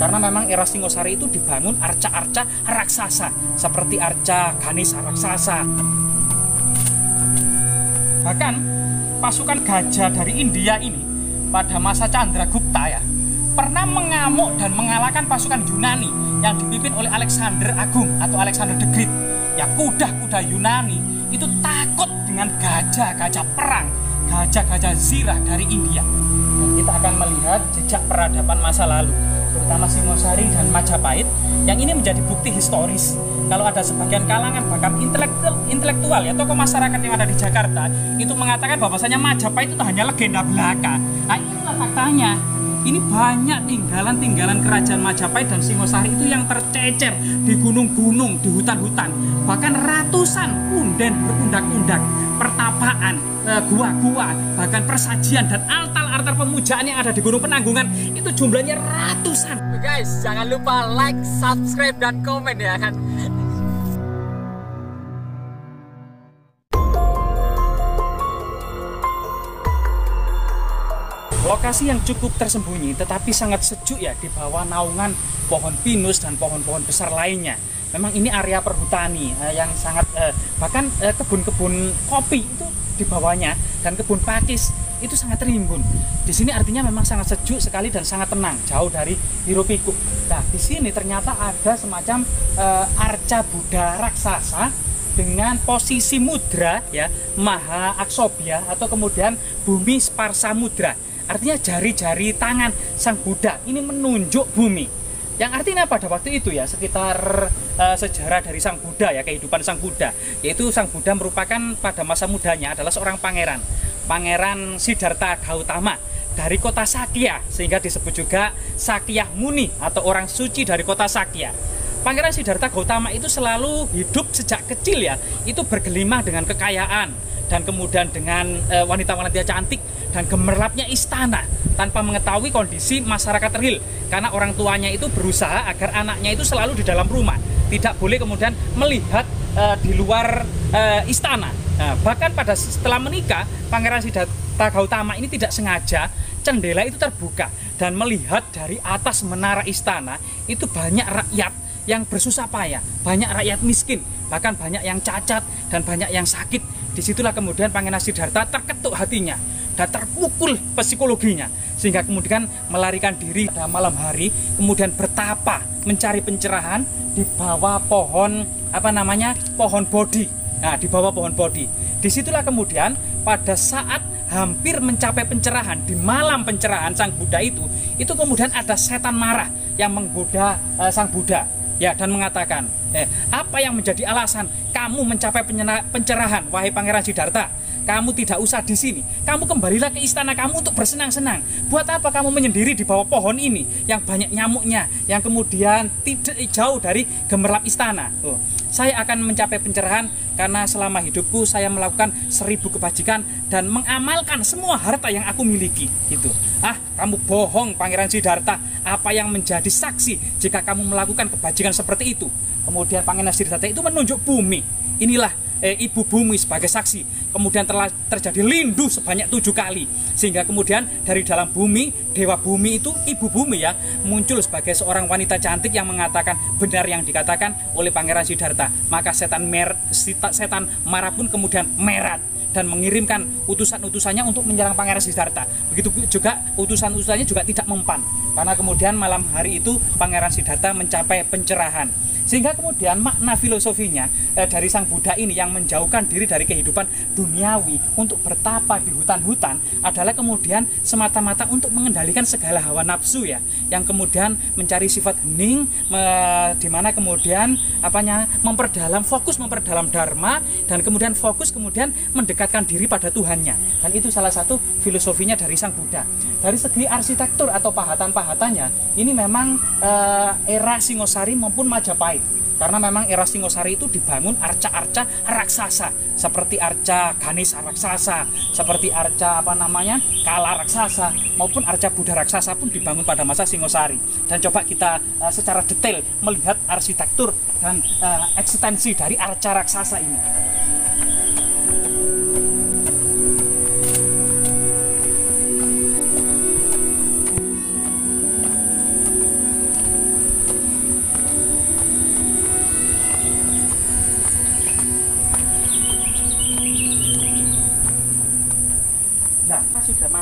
Karena memang era Singosari itu dibangun arca-arca raksasa seperti arca Ganesha raksasa. Bahkan pasukan gajah dari India ini pada masa Chandragupta ya pernah mengamuk dan mengalahkan pasukan Yunani yang dipimpin oleh Alexander Agung atau Alexander the Great. Ya, kuda-kuda Yunani itu takut dengan gajah-gajah perang, gajah-gajah zirah dari India. Dan kita akan melihat jejak peradaban masa lalu, terutama Singosari dan Majapahit, yang ini menjadi bukti historis. Kalau ada sebagian kalangan bahkan intelektual ya, tokoh masyarakat yang ada di Jakarta itu mengatakan bahwasanya Majapahit itu hanya legenda belaka. Nah, inilah faktanya. Ini banyak tinggalan-tinggalan kerajaan Majapahit dan Singosari itu yang tercecer di gunung-gunung, di hutan-hutan. Bahkan ratusan punden berundak-undak, pertapaan, gua-gua, bahkan persajian dan altar-altar pemujaan yang ada di Gunung Penanggungan itu jumlahnya ratusan. Guys, jangan lupa like, subscribe, dan komen ya kan. Lokasi yang cukup tersembunyi tetapi sangat sejuk ya, di bawah naungan pohon pinus dan pohon-pohon besar lainnya. Memang ini area perhutani yang sangat bahkan kebun-kebun kopi itu di bawahnya dan kebun pakis itu sangat rimbun. Di sini artinya memang sangat sejuk sekali dan sangat tenang, jauh dari hiruk-pikuk. Nah, di sini ternyata ada semacam arca Buddha raksasa dengan posisi mudra ya, Maha Aksobhya atau kemudian Bumi Sparsa Mudra. Artinya jari-jari tangan Sang Buddha ini menunjuk bumi. Yang artinya pada waktu itu ya, sekitar sejarah dari Sang Buddha ya, kehidupan Sang Buddha, yaitu Sang Buddha merupakan pada masa mudanya adalah seorang pangeran, Pangeran Siddhartha Gautama dari kota Sakya, sehingga disebut juga Sakya Muni atau orang suci dari kota Sakya. Pangeran Siddhartha Gautama itu selalu hidup sejak kecil ya, itu bergelimang dengan kekayaan dan kemudian dengan wanita-wanita cantik dan gemerlapnya istana tanpa mengetahui kondisi masyarakat terhil, karena orang tuanya itu berusaha agar anaknya itu selalu di dalam rumah, tidak boleh kemudian melihat di luar istana. Nah, bahkan setelah menikah, Pangeran Siddhartha Gautama ini tidak sengaja jendela itu terbuka dan melihat dari atas menara istana itu banyak rakyat yang bersusah payah, banyak rakyat miskin, bahkan banyak yang cacat dan banyak yang sakit. Disitulah kemudian Pangeran Siddhartha terketuk hatinya dan terpukul psikologinya, sehingga kemudian melarikan diri pada malam hari, kemudian bertapa mencari pencerahan di bawah pohon pohon bodhi. Nah, di bawah pohon bodhi. Disitulah kemudian pada saat hampir mencapai pencerahan, di malam pencerahan Sang Buddha itu kemudian ada setan marah yang menggoda Sang Buddha ya, dan mengatakan, apa yang menjadi alasan kamu mencapai pencerahan, wahai Pangeran Siddhartha? Kamu tidak usah di sini. Kamu kembalilah ke istana kamu untuk bersenang-senang. Buat apa kamu menyendiri di bawah pohon ini yang banyak nyamuknya, yang kemudian tidak jauh dari gemerlap istana? Saya akan mencapai pencerahan karena selama hidupku saya melakukan 1000 kebajikan dan mengamalkan semua harta yang aku miliki. Gitu. Kamu bohong, Pangeran Siddhartha. Apa yang menjadi saksi jika kamu melakukan kebajikan seperti itu? Kemudian Pangeran Siddhartha itu menunjuk bumi. Inilah ibu bumi sebagai saksi. Kemudian telah terjadi lindu sebanyak 7 kali, sehingga kemudian dari dalam bumi, dewa bumi itu ibu bumi ya, muncul sebagai seorang wanita cantik yang mengatakan benar yang dikatakan oleh Pangeran Siddhartha. Maka setan marah pun kemudian merat dan mengirimkan utusan-utusannya untuk menyerang Pangeran Siddhartha. Begitu juga utusan-utusannya juga tidak mempan, karena kemudian malam hari itu Pangeran Siddhartha mencapai pencerahan. Sehingga kemudian makna filosofinya dari Sang Buddha ini yang menjauhkan diri dari kehidupan duniawi untuk bertapa di hutan-hutan adalah kemudian semata-mata untuk mengendalikan segala hawa nafsu ya, yang kemudian mencari sifat hening, di mana kemudian fokus memperdalam dharma, dan kemudian fokus kemudian mendekatkan diri pada Tuhannya. Dan itu salah satu filosofinya dari Sang Buddha. Dari segi arsitektur atau pahatan-pahatannya, ini memang era Singosari maupun Majapahit. Karena memang era Singosari itu dibangun arca-arca raksasa seperti arca Ganesha raksasa, seperti arca Kala raksasa, maupun arca Buddha raksasa pun dibangun pada masa Singosari. Dan coba kita secara detail melihat arsitektur dan eksistensi dari arca raksasa ini.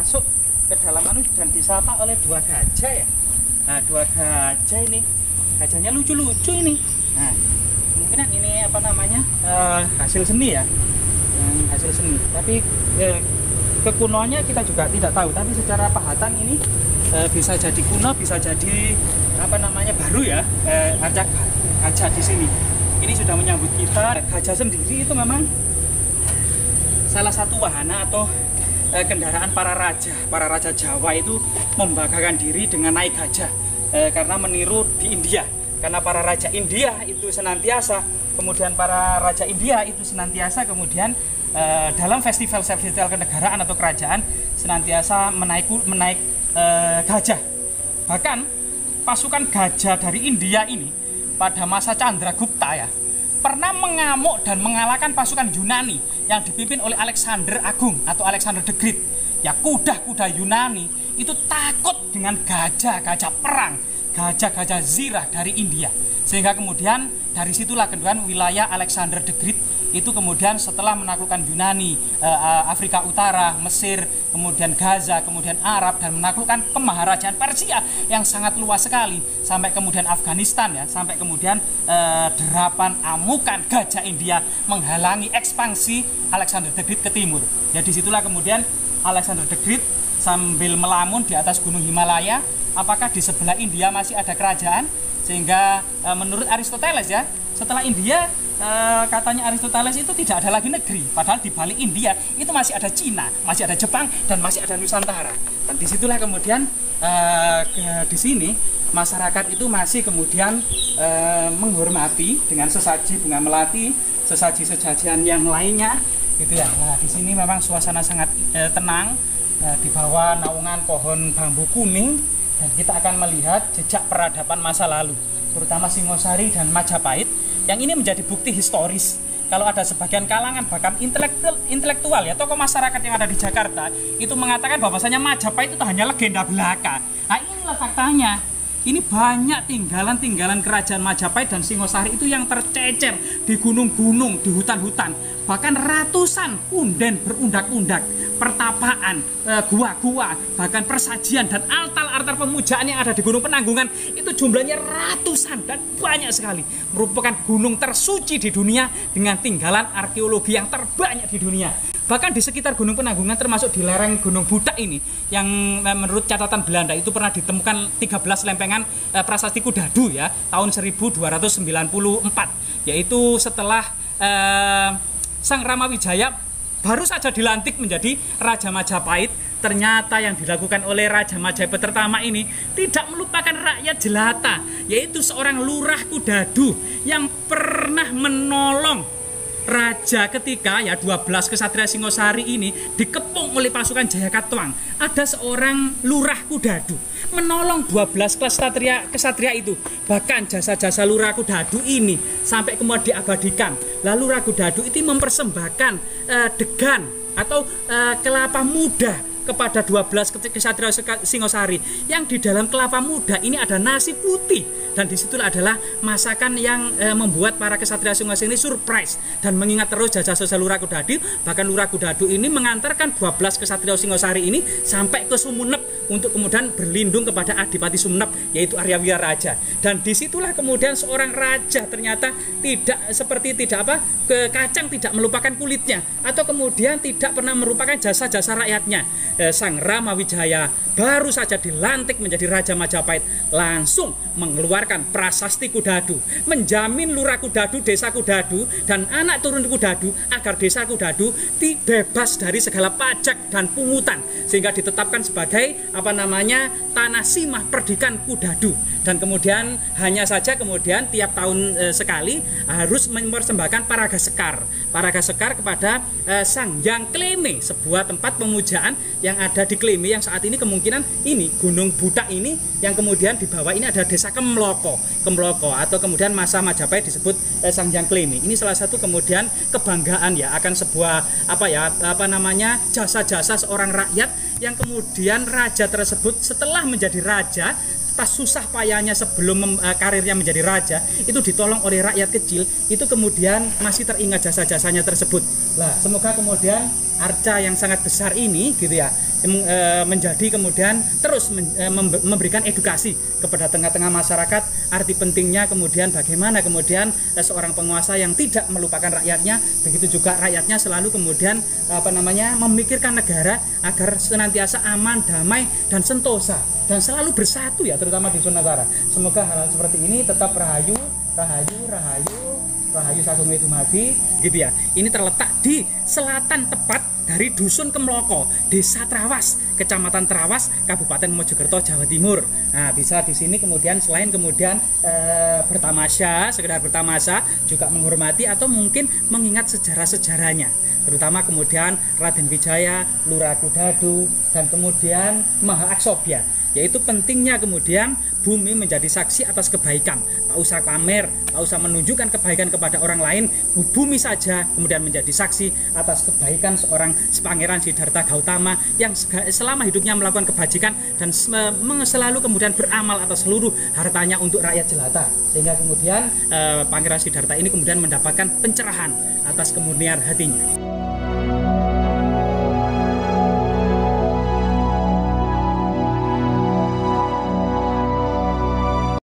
masuk ke dalam dan disapa oleh dua gajah ya. Nah, dua gajah ini, gajahnya lucu-lucu ini. Nah, kemungkinan ini apa namanya hasil seni ya, hasil seni. Tapi kekunoannya kita juga tidak tahu. Tapi secara pahatan ini bisa jadi kuno, bisa jadi apa namanya baru ya. Ada gajah di sini. Ini sudah menyambut kita. Gajah sendiri itu memang salah satu wahana atau kendaraan para raja Jawa itu membanggakan diri dengan naik gajah karena meniru di India, karena para raja India itu senantiasa kemudian dalam festival kenegaraan atau kerajaan senantiasa menaik gajah. Bahkan pasukan gajah dari India ini pada masa Chandragupta ya pernah mengamuk dan mengalahkan pasukan Yunani yang dipimpin oleh Alexander Agung atau Alexander the Great. Ya, kuda-kuda Yunani itu takut dengan gajah-gajah perang, gajah-gajah zirah dari India. Sehingga kemudian dari situlah kemudian wilayah Alexander the Great itu kemudian setelah menaklukkan Yunani, Afrika Utara, Mesir, kemudian Gaza, kemudian Arab, dan menaklukkan kemaharajaan Persia yang sangat luas sekali sampai kemudian Afghanistan ya, sampai kemudian derapan amukan gajah India menghalangi ekspansi Alexander the Great ke timur. Ya, disitulah kemudian Alexander the Great sambil melamun di atas gunung Himalaya, apakah di sebelah India masih ada kerajaan? Sehingga menurut Aristoteles ya, setelah India katanya Aristoteles itu tidak ada lagi negeri, padahal di balik India itu masih ada Cina, masih ada Jepang, dan masih ada Nusantara. Dan disitulah kemudian di sini masyarakat itu masih kemudian menghormati dengan sesaji bunga melati, sesaji-sesajian yang lainnya, gitu ya. Nah, di sini memang suasana sangat tenang di bawah naungan pohon bambu kuning, dan kita akan melihat jejak peradaban masa lalu, terutama Singosari dan Majapahit. Yang ini menjadi bukti historis kalau ada sebagian kalangan bahkan intelektual ya, tokoh masyarakat yang ada di Jakarta itu mengatakan bahwasanya Majapahit itu hanya legenda belaka. Nah, inilah faktanya. Ini banyak tinggalan-tinggalan kerajaan Majapahit dan Singosari itu yang tercecer di gunung-gunung, di hutan-hutan, bahkan ratusan punden berundak-undak, pertapaan, gua-gua, bahkan persajian dan altar-altar pemujaan yang ada di Gunung Penanggungan itu jumlahnya ratusan dan banyak sekali. Merupakan gunung tersuci di dunia dengan tinggalan arkeologi yang terbanyak di dunia. Bahkan di sekitar Gunung Penanggungan termasuk di lereng Gunung Budak ini yang menurut catatan Belanda itu pernah ditemukan 13 lempengan prasasti Kudadu ya tahun 1294, yaitu setelah Sang Ramawijaya baru saja dilantik menjadi Raja Majapahit. Ternyata yang dilakukan oleh Raja Majapahit pertama ini tidak melupakan rakyat jelata, yaitu seorang lurah Kudadu yang pernah menolong Raja ketika ya 12 kesatria Singosari ini dikepung oleh pasukan Jayakatwang. Ada seorang lurah Kudadu menolong 12 kesatria itu. Bahkan jasa-jasa lurah Kudadu ini sampai kemudian diabadikan. Lalu lurah Kudadu itu mempersembahkan degan atau kelapa muda kepada 12 kesatria Singosari, yang di dalam kelapa muda ini ada nasi putih, dan disitulah adalah masakan yang membuat para kesatria Singosari ini surprise dan mengingat terus jasa-jasa lurah Kudadu. Bahkan lurah Kudadu ini mengantarkan 12 kesatria Singosari ini sampai ke Sumenep untuk kemudian berlindung kepada Adipati Sumenep, yaitu Arya Wiyaraja. Dan disitulah kemudian seorang raja ternyata kacang tidak melupakan kulitnya, atau kemudian tidak pernah merupakan jasa-jasa rakyatnya. Sang Ramawijaya baru saja dilantik menjadi Raja Majapahit langsung mengeluarkan prasasti Kudadu, menjamin lurah Kudadu, desa Kudadu, dan anak turun Kudadu agar desa Kudadu bebas dari segala pajak dan pungutan, sehingga ditetapkan sebagai tanah simah perdikan Kudadu. Dan kemudian hanya saja kemudian tiap tahun sekali harus mempersembahkan paraga sekar kepada Sang Hyang Kleme, sebuah tempat pemujaan yang ada di Kleme, yang saat ini kemungkinan ini Gunung Budak ini, yang kemudian di bawah ini ada desa Kemloko atau kemudian masa Majapahit disebut Sang Hyang Kleme. Ini salah satu kemudian kebanggaan ya akan sebuah jasa-jasa seorang rakyat yang kemudian raja tersebut setelah menjadi raja, pas susah payahnya sebelum karirnya menjadi raja itu ditolong oleh rakyat kecil, itu kemudian masih teringat jasa-jasanya tersebut. Lah, semoga kemudian arca yang sangat besar ini gitu ya, menjadi kemudian terus memberikan edukasi kepada tengah-tengah masyarakat arti pentingnya kemudian bagaimana kemudian seorang penguasa yang tidak melupakan rakyatnya, begitu juga rakyatnya selalu kemudian memikirkan negara agar senantiasa aman, damai dan sentosa dan selalu bersatu ya, terutama di Nusantara. Semoga hal seperti ini tetap rahayu Sagung Dumadi gitu ya. Ini terletak di selatan tepat dari Dusun Kemloko, Desa Trawas, Kecamatan Trawas, Kabupaten Mojokerto, Jawa Timur. Nah, bisa di sini kemudian selain kemudian bertamasya, sekedar bertamasya, juga menghormati atau mungkin mengingat sejarah-sejarahnya. Terutama kemudian Raden Wijaya, Lurah Kudadu, dan kemudian Maha Aksobya. Yaitu pentingnya kemudian bumi menjadi saksi atas kebaikan. Tak usah pamer, tak usah menunjukkan kebaikan kepada orang lain. Bumi saja kemudian menjadi saksi atas kebaikan seorang Pangeran Siddhartha Gautama yang selama hidupnya melakukan kebajikan dan selalu kemudian beramal atas seluruh hartanya untuk rakyat jelata. Sehingga kemudian Pangeran Siddhartha ini kemudian mendapatkan pencerahan atas kemurnian hatinya.